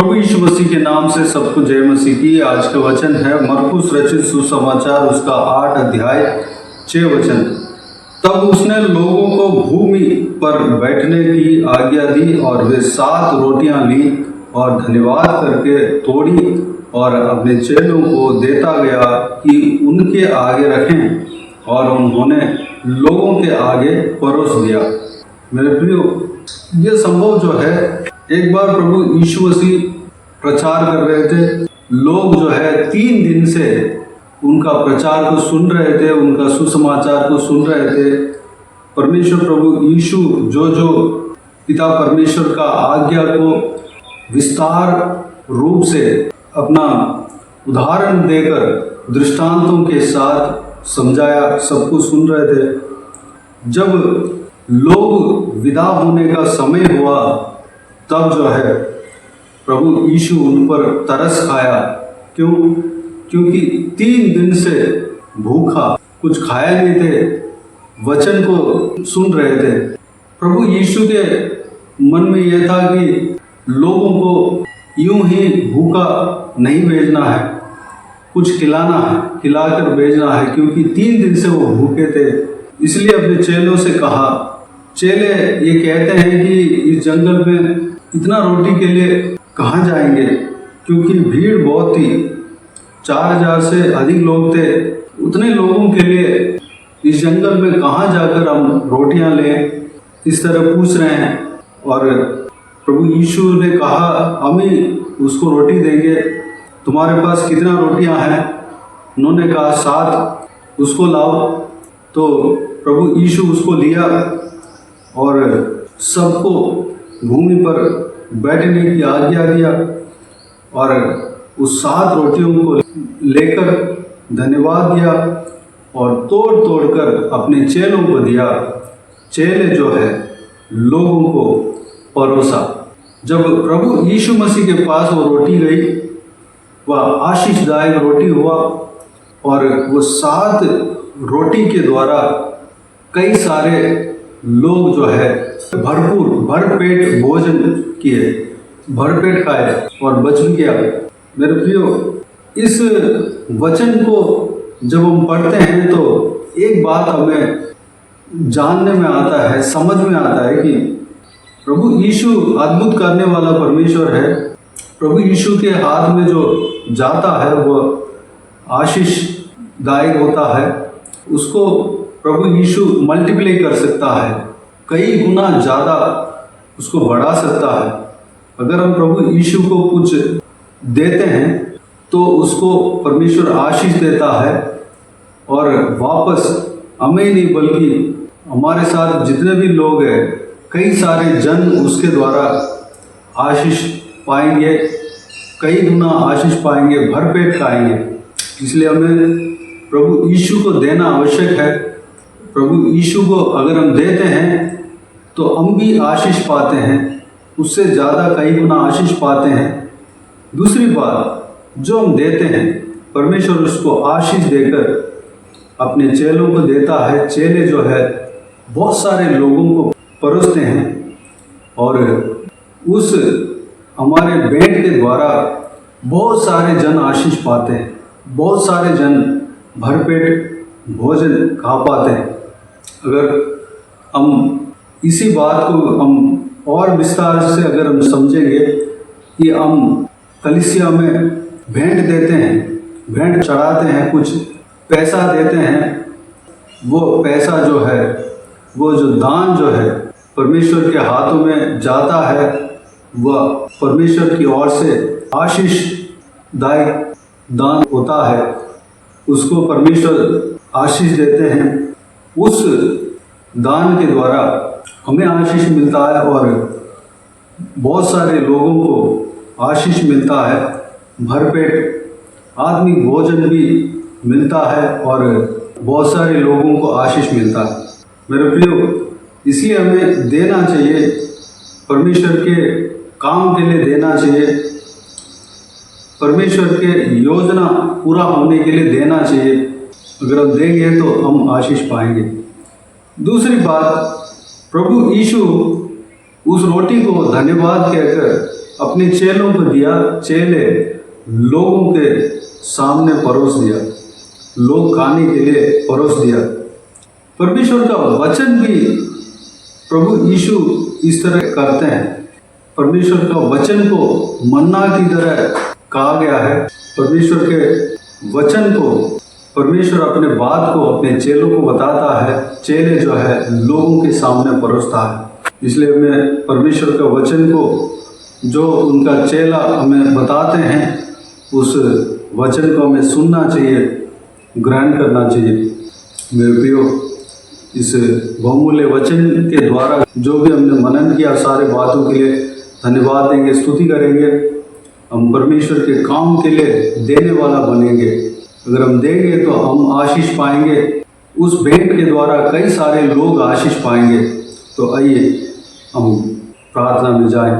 प्रभु यीशु मसीह के नाम से सबको जय मसीह की। आज का वचन है मरकुस रचित सुसमाचार उसका 8 अध्याय 6 वचन। तब उसने लोगों को भूमि पर बैठने की आज्ञा दी और वे 7 रोटियां ली और धन्यवाद करके तोड़ी और अपने चेलों को देता गया कि उनके आगे रखें, और उन्होंने लोगों के आगे परोस दिया। मेरे प्रियो, ये संभव जो है, एक बार प्रभु यीशु मसीह प्रचार कर रहे थे। लोग जो है 3 दिन से उनका प्रचार को सुन रहे थे, उनका सुसमाचार को सुन रहे थे। परमेश्वर प्रभु यीशु जो पिता परमेश्वर का आज्ञा को विस्तार रूप से अपना उदाहरण देकर दृष्टांतों के साथ समझाया, सब कुछ सुन रहे थे। जब लोग विदा होने का समय हुआ, तब जो है प्रभु यीशु उन पर तरस खाया। क्यों? क्योंकि 3 दिन से भूखा, कुछ खाया नहीं थे, वचन को सुन रहे थे। प्रभु यीशु के मन में यह था कि लोगों को यूं ही भूखा नहीं भेजना है, कुछ खिलाना है, खिलाकर भेजना है, क्योंकि 3 दिन से वो भूखे थे। इसलिए अपने चेलों से कहा। चेले ये कहते हैं कि इस जंगल में इतना रोटी के लिए कहाँ जाएंगे, क्योंकि भीड़ बहुत थी, 4000 से अधिक लोग थे। उतने लोगों के लिए इस जंगल में कहाँ जाकर हम रोटियां लें, इस तरह पूछ रहे हैं। और प्रभु यीशु ने कहा, हम ही उसको रोटी देंगे, तुम्हारे पास कितना रोटियां हैं? उन्होंने कहा 7, उसको लाओ। तो प्रभु यीशु उसको लिया और सबको भूमि पर बैठने की आज्ञा दिया, और उस 7 रोटियों को लेकर धन्यवाद दिया और तोड़ तोड़ कर अपने चेलों को दिया। चेले जो है लोगों को परोसा। जब प्रभु यीशु मसीह के पास वो रोटी गई, वह आशीषदायक रोटी हुआ, और वो 7 रोटी के द्वारा कई सारे लोग जो है भरपूर भरपेट भोजन किए, भरपेट खाए और बच भी गया। मेरे प्रियो, इस वचन को जब हम पढ़ते हैं तो एक बात हमें जानने में आता है, समझ में आता है कि प्रभु यीशु अद्भुत करने वाला परमेश्वर है। प्रभु यीशु के हाथ में जो जाता है वह आशीषदायक होता है। उसको प्रभु यीशु मल्टीप्लाई कर सकता है, कई गुना ज़्यादा उसको बढ़ा सकता है। अगर हम प्रभु यीशु को कुछ देते हैं तो उसको परमेश्वर आशीष देता है, और वापस हमें नहीं बल्कि हमारे साथ जितने भी लोग हैं, कई सारे जन उसके द्वारा आशीष पाएंगे, कई गुना आशीष पाएंगे, भरपेट खाएंगे। इसलिए हमें प्रभु यीशु को देना आवश्यक है। प्रभु यीशु को अगर हम देते हैं तो हम भी आशीष पाते हैं, उससे ज़्यादा कई गुना आशीष पाते हैं। दूसरी बात, जो हम देते हैं परमेश्वर उसको आशीष देकर अपने चेलों को देता है। चेले जो है बहुत सारे लोगों को परोसते हैं, और उस हमारे भेंट के द्वारा बहुत सारे जन आशीष पाते हैं, बहुत सारे जन भरपेट भोजन खा पाते हैं। अगर हम इसी बात को हम और विस्तार से अगर हम समझेंगे कि हम कलीसिया में भेंट देते हैं, भेंट चढ़ाते हैं, कुछ पैसा देते हैं, वो पैसा जो है, वो जो दान जो है परमेश्वर के हाथों में जाता है, वह परमेश्वर की ओर से आशीषदायक दान होता है। उसको परमेश्वर आशीष देते हैं। उस दान के द्वारा हमें आशीष मिलता है और बहुत सारे लोगों को आशीष मिलता है, भरपेट आत्मिक भोजन भी मिलता है और बहुत सारे लोगों को आशीष मिलता है। मेरे प्रियो, इसलिए हमें देना चाहिए, परमेश्वर के काम के लिए देना चाहिए, परमेश्वर के योजना पूरा होने के लिए देना चाहिए। अगर हम देंगे तो हम आशीष पाएंगे। दूसरी बात, प्रभु यीशु उस रोटी को धन्यवाद कहकर अपने चेलों को दिया, चेले लोगों के सामने परोस दिया, लोग खाने के लिए परोस दिया। परमेश्वर का वचन भी प्रभु यीशु इस तरह करते हैं। परमेश्वर का वचन को मन्ना की तरह कहा गया है। परमेश्वर के वचन को परमेश्वर अपने बात को अपने चेलों को बताता है, चेले जो है लोगों के सामने परोसता है। इसलिए हमें परमेश्वर का वचन को जो उनका चेला हमें बताते हैं, उस वचन को हमें सुनना चाहिए, ग्रहण करना चाहिए। मेरे प्रियो, इस बहुमूल्य वचन के द्वारा जो भी हमने मनन किया, सारे बातों के लिए धन्यवाद देंगे, स्तुति करेंगे। हम परमेश्वर के काम के लिए देने वाला बनेंगे। अगर हम देंगे तो हम आशीष पाएंगे। उस भेंट के द्वारा कई सारे लोग आशीष पाएंगे। तो आइए हम प्रार्थना में जाएं।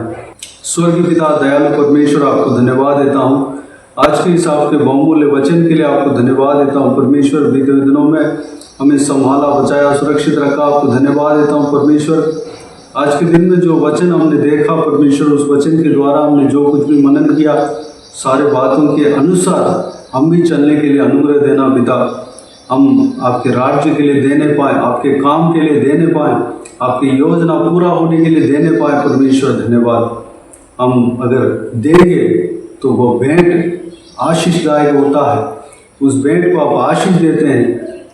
स्वर्गीय पिता दयालु परमेश्वर, आपको धन्यवाद देता हूँ आज के इस आपके बहुमूल्य वचन के लिए। आपको धन्यवाद देता हूँ परमेश्वर, बीते हुए दिनों में हमें संभाला, बचाया, सुरक्षित रखा। आपको धन्यवाद देता हूँ परमेश्वर। आज के दिन में जो वचन हमने देखा परमेश्वर, उस वचन के द्वारा हमने जो कुछ भी मनन किया, सारे बातों के अनुसार हम भी चलने के लिए अनुग्रह देना पिता। हम आपके राज्य के लिए देने पाए, आपके काम के लिए देने पाए, आपकी योजना पूरा होने के लिए देने पाए परमेश्वर, धन्यवाद। हम अगर देंगे तो वो भेंट आशीषदायक होता है। उस भेंट को आप आशीष देते हैं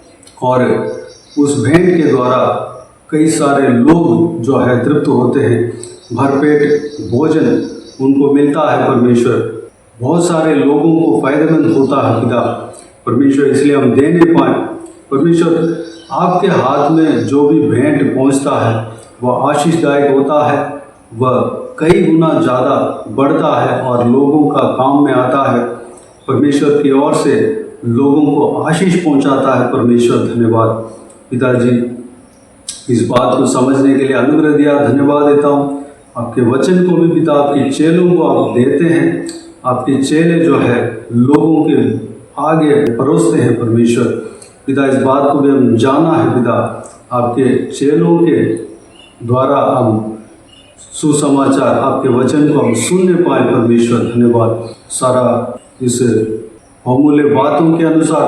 और उस भेंट के द्वारा कई सारे लोग जो है तृप्त होते हैं, भरपेट भोजन उनको मिलता है परमेश्वर। बहुत सारे लोगों को फायदेमंद होता है पिता परमेश्वर। इसलिए हम देने पाए परमेश्वर। आपके हाथ में जो भी भेंट पहुंचता है वह आशीषदायक होता है, वह कई गुना ज़्यादा बढ़ता है और लोगों का काम में आता है। परमेश्वर की ओर से लोगों को आशीष पहुंचाता है परमेश्वर, धन्यवाद पिताजी। इस बात को समझने के लिए अनुग्रह दिया, धन्यवाद देता हूँ। आपके वचन को भी पिता आपके चेलों को आप देते हैं। आपके चेले जो है लोगों के आगे परोसते हैं परमेश्वर पिता। इस बात को भी हम जाना है पिता, आपके चेलों के द्वारा हम सुसमाचार, आपके वचन को हम सुनने पाए परमेश्वर, धन्यवाद। सारा इस बहुमूल्य बातों के अनुसार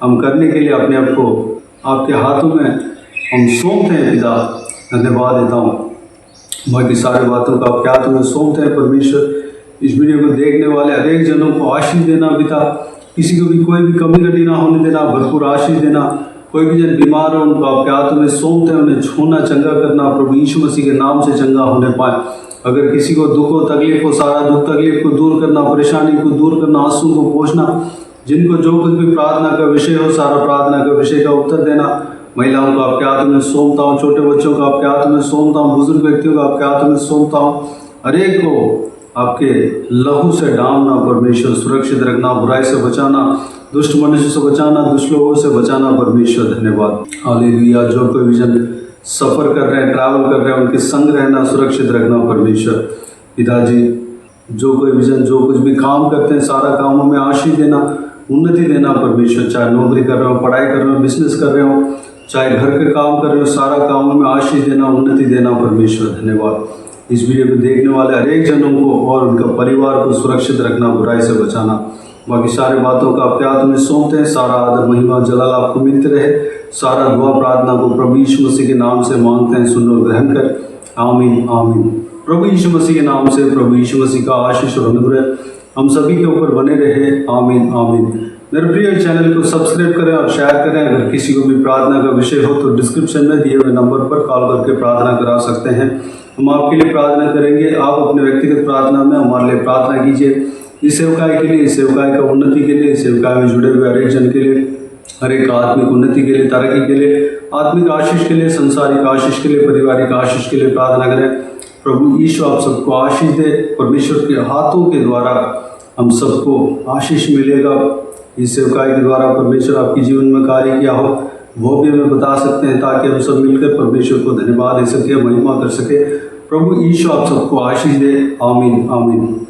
हम करने के लिए अपने आप को आपके हाथों में हम सौंपते हैं पिता, धन्यवाद देता हूँ। बाकी सारे बातों का आपके हाथों में सौंपते हैं परमेश्वर। इस वीडियो को देखने वाले हर एक जनों को आशीष देना पिता, किसी को भी कोई भी कमी घटी ना होने देना, भरपूर आशीष देना। कोई भी जन बीमार हो उनको आपके हाथों में सौंपते हैं, उन्हें छूना, चंगा करना प्रभु यीशु मसीह के नाम से चंगा होने पाए। अगर किसी को दुख हो, तकलीफ हो, सारा दुख तकलीफ को दूर करना, परेशानी को दूर करना, आंसू को पोंछना, जिनको जो कुछ भी प्रार्थना का विषय हो, सारा प्रार्थना का विषय का उत्तर देना। महिलाओं को आपके हाथों में सौंपता हूँ, छोटे बच्चों को आपके हाथों में सौंपता हूँ, बुजुर्ग व्यक्तियों को आपके हाथों में सौंपता हूँ। हर एक को आपके लहू से डालना परमेश्वर, सुरक्षित रखना, बुराई से बचाना, दुष्ट मनुष्य से बचाना, दुष्ट लोगों से बचाना परमेश्वर, धन्यवाद। हालेलुया। जो कोई भी जन सफ़र कर रहे हैं, ट्रैवल कर रहे हैं, उनके संग रहना, सुरक्षित रखना परमेश्वर पिताजी। जो कोई भी जन जो कुछ भी काम करते हैं, सारा कामों में आशीष देना, उन्नति देना परमेश्वर। चाहे नौकरी कर रहे हो, पढ़ाई कर रहे हो, बिजनेस कर रहे हो, चाहे घर के काम कर रहे हो, सारा कामों में आशीष देना, उन्नति देना परमेश्वर, धन्यवाद। इस वीडियो को देखने वाले हर एक जनों को और उनका परिवार को सुरक्षित रखना, बुराई से बचाना। बाकी सारे बातों का आपके हाथ में सौंपते हैं। सारा आदर, महिमा, जलाल आपको मिलते रहे। सारा दुआ प्रार्थना को प्रभु यीशु मसीह के नाम से मांगते हैं, सुन और ग्रहण कर, आमीन आमीन। प्रभु यीशु मसीह के नाम से प्रभु यीशु मसीह का आशीष और अनुग्रह हम सभी के ऊपर बने रहे, आमीन आमीन। मेरे प्रिय चैनल को सब्सक्राइब करें और शेयर करें। अगर किसी को भी प्रार्थना का विषय हो तो डिस्क्रिप्शन में दिए हुए नंबर पर कॉल करके प्रार्थना करा सकते हैं। हम आपके लिए प्रार्थना करेंगे। आप अपने व्यक्तिगत प्रार्थना में हमारे लिए प्रार्थना कीजिए। इस सेवकाई के लिए, इस सेवकाई का उन्नति के लिए, इस सेवकाई में जुड़े हुए हर एक जन के लिए, हर एक आत्मिक उन्नति के लिए, तरक्की के लिए, आत्मिक आशीष के लिए, संसारिक आशीष के लिए, पारिवारिक आशीष के लिए प्रार्थना करें। प्रभु यीशु आप सबको आशीष दे। परमेश्वर के हाथों के द्वारा हम सबको आशीष मिलेगा। इस सेवकाई के द्वारा परमेश्वर आपके जीवन में कार्य किया हो वो भी हमें बता सकते हैं, ताकि हम सब मिलकर परमेश्वर को धन्यवाद दे सके, महिमा कर सके। प्रभु यीशु आप सबको आशीष दे, आमीन आमीन।